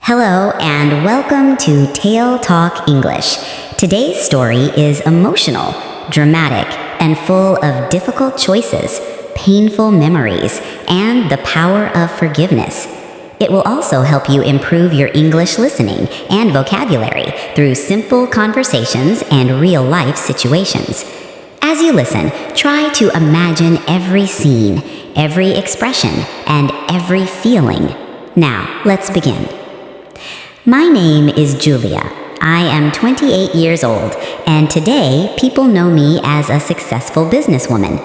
Hello and welcome to Tale Talk English. Today's story is emotional, dramatic, and full of difficult choices, painful memories, and the power of forgiveness. It will also help you improve your English listening and vocabulary through simple conversations and real-life situations. As you listen, try to imagine every scene, every expression, and every feeling. Now, let's begin. My name is Julia. I am 28 years old, and today people know me as a successful businesswoman.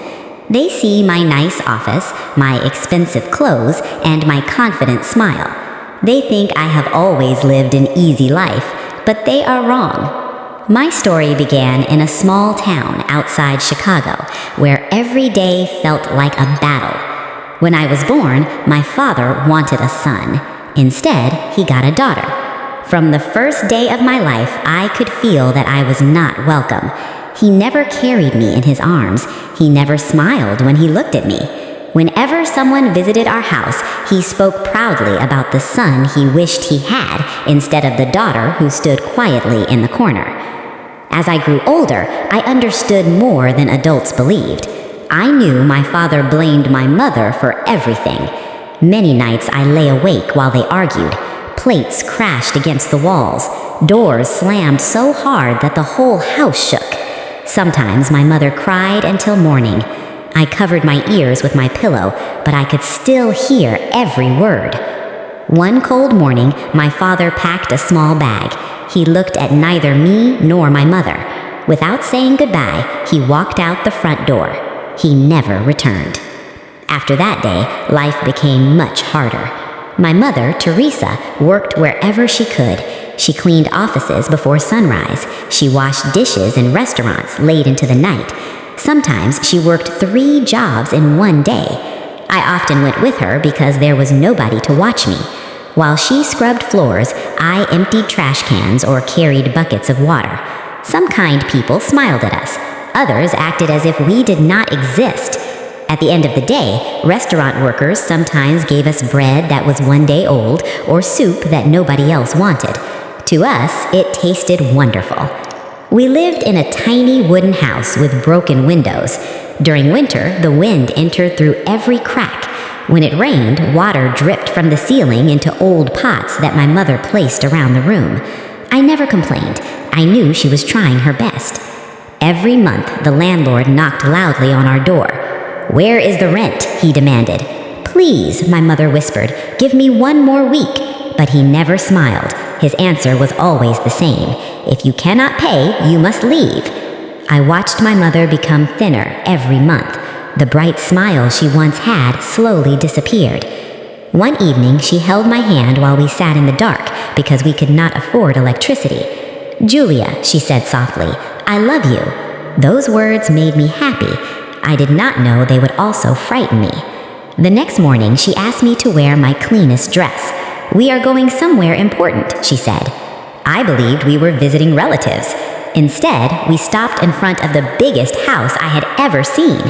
They see my nice office, my expensive clothes, and my confident smile. They think I have always lived an easy life, but they are wrong. My story began in a small town outside Chicago, where every day felt like a battle. When I was born, my father wanted a son. Instead, he got a daughter. From the first day of my life, I could feel that I was not welcome. He never carried me in his arms. He never smiled when he looked at me. Whenever someone visited our house, he spoke proudly about the son he wished he had instead of the daughter who stood quietly in the corner. As I grew older, I understood more than adults believed. I knew my father blamed my mother for everything. Many nights I lay awake while they argued. Plates crashed against the walls. Doors slammed so hard that the whole house shook. Sometimes my mother cried until morning. I covered my ears with my pillow, but I could still hear every word. One cold morning, my father packed a small bag. He looked at neither me nor my mother. Without saying goodbye, he walked out the front door. He never returned. After that day, life became much harder. My mother, Teresa, worked wherever she could. She cleaned offices before sunrise. She washed dishes in restaurants late into the night. Sometimes she worked 3 jobs in one day. I often went with her because there was nobody to watch me. While she scrubbed floors, I emptied trash cans or carried buckets of water. Some kind people smiled at us. Others acted as if we did not exist. At the end of the day, restaurant workers sometimes gave us bread that was 1 day old or soup that nobody else wanted. To us, it tasted wonderful. We lived in a tiny wooden house with broken windows. During winter, the wind entered through every crack. When it rained, water dripped from the ceiling into old pots that my mother placed around the room. I never complained. I knew she was trying her best. Every month, the landlord knocked loudly on our door. "Where is the rent?" he demanded. "Please," my mother whispered, "give me 1 more week." But he never smiled. His answer was always the same. "If you cannot pay, you must leave." I watched my mother become thinner every month. The bright smile she once had slowly disappeared. One evening, she held my hand while we sat in the dark because we could not afford electricity. "Julia," she said softly, "I love you." Those words made me happy. I did not know they would also frighten me. The next morning, she asked me to wear my cleanest dress. "We are going somewhere important," she said. I believed we were visiting relatives. Instead, we stopped in front of the biggest house I had ever seen.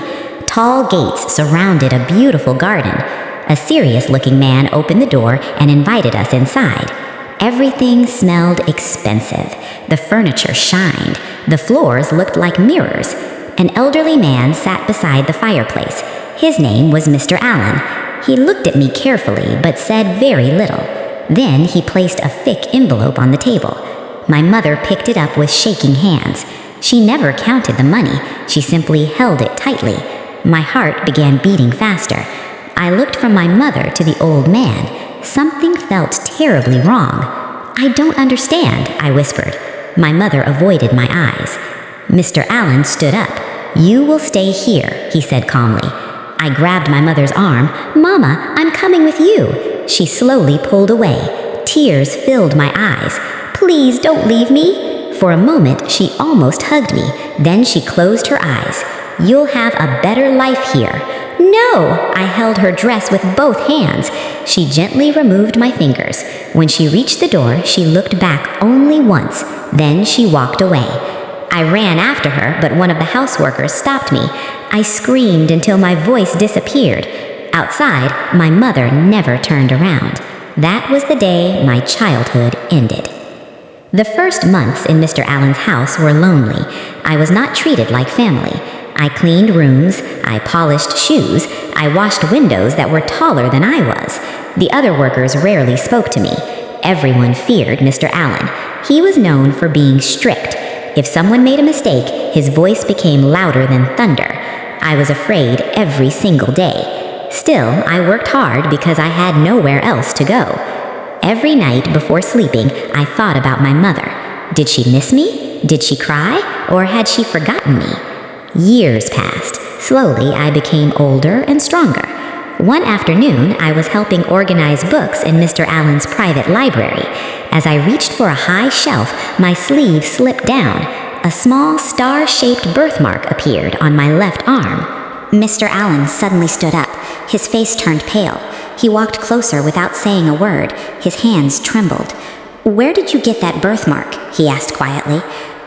Tall gates surrounded a beautiful garden. A serious-looking man opened the door and invited us inside. Everything smelled expensive. The furniture shined. The floors looked like mirrors. An elderly man sat beside the fireplace. His name was Mr. Allen. He looked at me carefully but said very little. Then he placed a thick envelope on the table. My mother picked it up with shaking hands. She never counted the money. She simply held it tightly. My heart began beating faster. I looked from my mother to the old man. Something felt terribly wrong. "I don't understand," I whispered. My mother avoided my eyes. Mr. Allen stood up. "You will stay here," he said calmly. I grabbed my mother's arm. "Mama, I'm coming with you." She slowly pulled away. Tears filled my eyes. "Please don't leave me." For a moment, she almost hugged me. Then she closed her eyes. "You'll have a better life here." "No!" I held her dress with both hands. She gently removed my fingers. When she reached the door, she looked back only once. Then she walked away. I ran after her, but one of the houseworkers stopped me. I screamed until my voice disappeared. Outside, my mother never turned around. That was the day my childhood ended. The first months in Mr. Allen's house were lonely. I was not treated like family. I cleaned rooms, I polished shoes, I washed windows that were taller than I was. The other workers rarely spoke to me. Everyone feared Mr. Allen. He was known for being strict. If someone made a mistake, his voice became louder than thunder. I was afraid every single day. Still, I worked hard because I had nowhere else to go. Every night before sleeping, I thought about my mother. Did she miss me? Did she cry? Or had she forgotten me? Years passed. Slowly, I became older and stronger. One afternoon, I was helping organize books in Mr. Allen's private library. As I reached for a high shelf, my sleeve slipped down. A small star-shaped birthmark appeared on my left arm. Mr. Allen suddenly stood up. His face turned pale. He walked closer without saying a word. His hands trembled. "Where did you get that birthmark?" he asked quietly.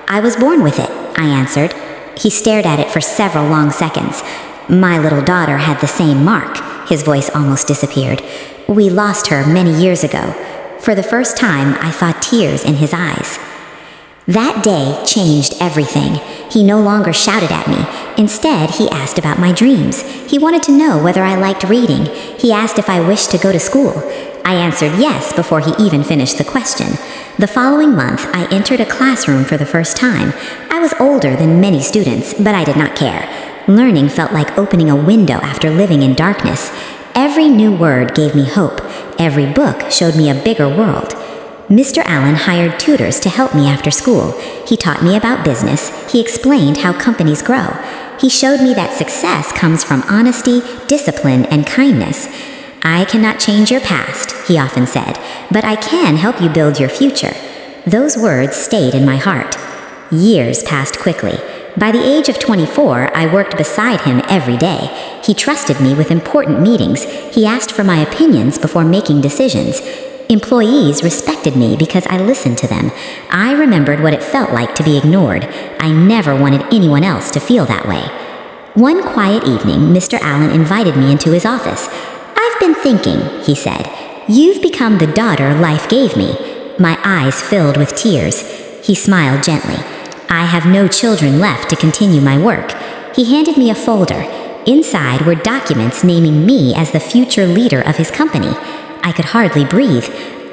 "I was born with it," I answered. He stared at it for several long seconds. "My little daughter had the same mark." His voice almost disappeared. "We lost her many years ago." For the first time, I saw tears in his eyes. That day changed everything. He no longer shouted at me. Instead, he asked about my dreams. He wanted to know whether I liked reading. He asked if I wished to go to school. I answered yes before he even finished the question. The following month, I entered a classroom for the first time. I was older than many students, but I did not care. Learning felt like opening a window after living in darkness. Every new word gave me hope. Every book showed me a bigger world. Mr. Allen hired tutors to help me after school. He taught me about business. He explained how companies grow. He showed me that success comes from honesty, discipline, and kindness. "I cannot change your past," he often said, "but I can help you build your future." Those words stayed in my heart. Years passed quickly. By the age of 24, I worked beside him every day. He trusted me with important meetings. He asked for my opinions before making decisions. Employees respected me because I listened to them. I remembered what it felt like to be ignored. I never wanted anyone else to feel that way. One quiet evening, Mr. Allen invited me into his office. "I've been thinking," he said. "You've become the daughter life gave me." My eyes filled with tears. He smiled gently. "I have no children left to continue my work." He handed me a folder. Inside were documents naming me as the future leader of his company. I could hardly breathe.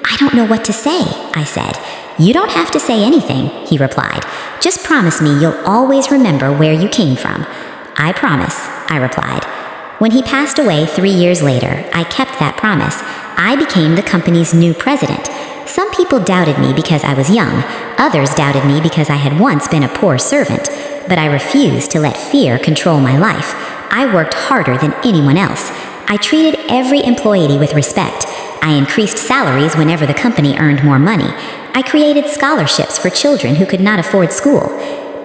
"I don't know what to say," I said. "You don't have to say anything," he replied. "Just promise me you'll always remember where you came from." "I promise," I replied. When he passed away 3 years later, I kept that promise. I became the company's new president. Some people doubted me because I was young. Others doubted me because I had once been a poor servant. But I refused to let fear control my life. I worked harder than anyone else. I treated every employee with respect. I increased salaries whenever the company earned more money. I created scholarships for children who could not afford school.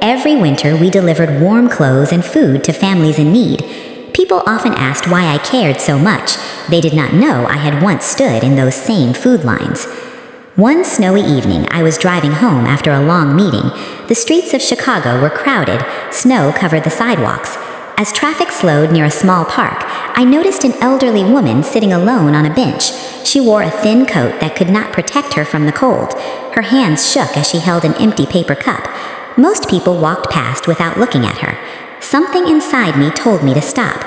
Every winter, we delivered warm clothes and food to families in need. People often asked why I cared so much. They did not know I had once stood in those same food lines. One snowy evening, I was driving home after a long meeting. The streets of Chicago were crowded. Snow covered the sidewalks. As traffic slowed near a small park, I noticed an elderly woman sitting alone on a bench. She wore a thin coat that could not protect her from the cold. Her hands shook as she held an empty paper cup. Most people walked past without looking at her. Something inside me told me to stop.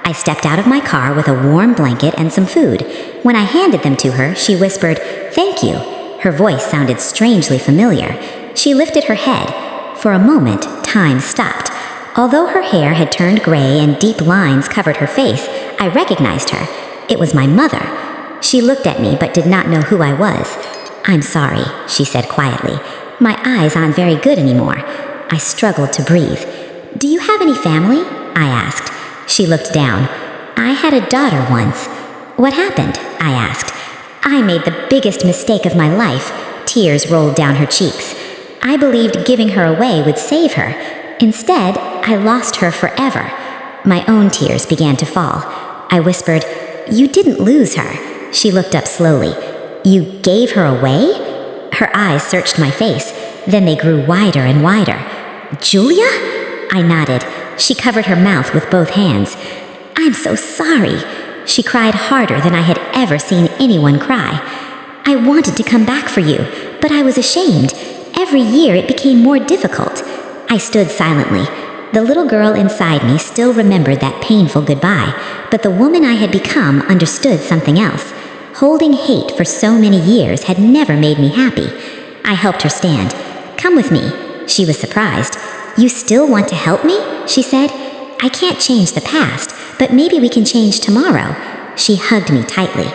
I stepped out of my car with a warm blanket and some food. When I handed them to her, she whispered, "Thank you." Her voice sounded strangely familiar. She lifted her head. For a moment, time stopped. Although her hair had turned gray and deep lines covered her face, I recognized her. It was my mother. She looked at me but did not know who I was. "I'm sorry," she said quietly. "My eyes aren't very good anymore." I struggled to breathe. "Do you have any family?" I asked. She looked down. "I had a daughter once." "What happened?" I asked. I made the biggest mistake of my life. Tears rolled down her cheeks. I believed giving her away would save her. Instead, I lost her forever. My own tears began to fall. I whispered, "You didn't lose her." She looked up slowly. "You gave her away?" Her eyes searched my face. Then they grew wider and wider. "Julia?" I nodded. She covered her mouth with both hands. "I'm so sorry." She cried harder than I had ever seen anyone cry. I wanted to come back for you, but I was ashamed. Every year it became more difficult. I stood silently. The little girl inside me still remembered that painful goodbye, but the woman I had become understood something else. Holding hate for so many years had never made me happy. I helped her stand. "Come with me." She was surprised. "You still want to help me?" she said. "I can't change the past, but maybe we can change tomorrow." She hugged me tightly.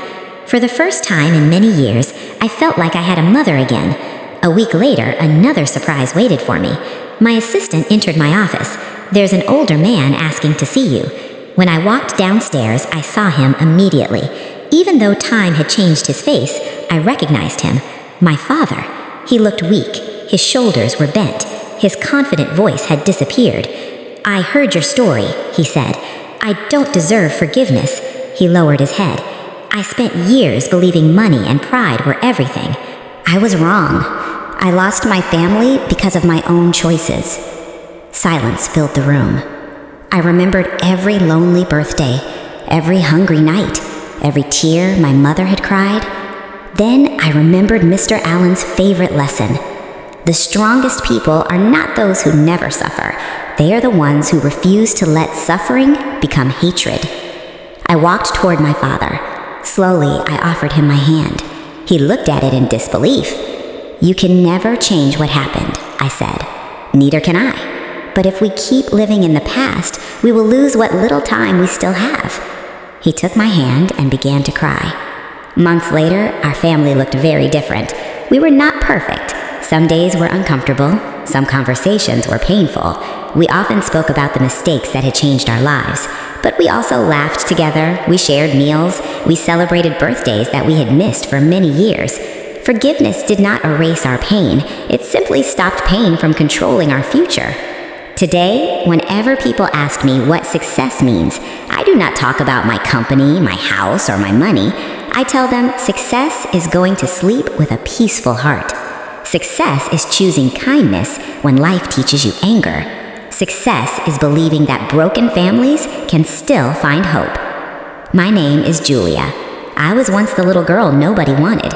For the first time in many years, I felt like I had a mother again. A week later, another surprise waited for me. My assistant entered my office. "There's an older man asking to see you." When I walked downstairs, I saw him immediately. Even though time had changed his face, I recognized him. My father. He looked weak. His shoulders were bent. His confident voice had disappeared. "I heard your story," he said. "I don't deserve forgiveness." He lowered his head. "I spent years believing money and pride were everything. I was wrong. I lost my family because of my own choices." Silence filled the room. I remembered every lonely birthday, every hungry night, every tear my mother had cried. Then I remembered Mr. Allen's favorite lesson. The strongest people are not those who never suffer. They are the ones who refuse to let suffering become hatred. I walked toward my father. Slowly, I offered him my hand. He looked at it in disbelief. "You can never change what happened," I said. "Neither can I. But if we keep living in the past, we will lose what little time we still have." He took my hand and began to cry. Months later, our family looked very different. We were not perfect. Some days were uncomfortable. Some conversations were painful. We often spoke about the mistakes that had changed our lives. But we also laughed together. We shared meals. We celebrated birthdays that we had missed for many years. Forgiveness did not erase our pain. It simply stopped pain from controlling our future. Today, whenever people ask me what success means, I do not talk about my company, my house, or my money. I tell them success is going to sleep with a peaceful heart. Success is choosing kindness when life teaches you anger. Success is believing that broken families can still find hope. My name is Julia. I was once the little girl nobody wanted.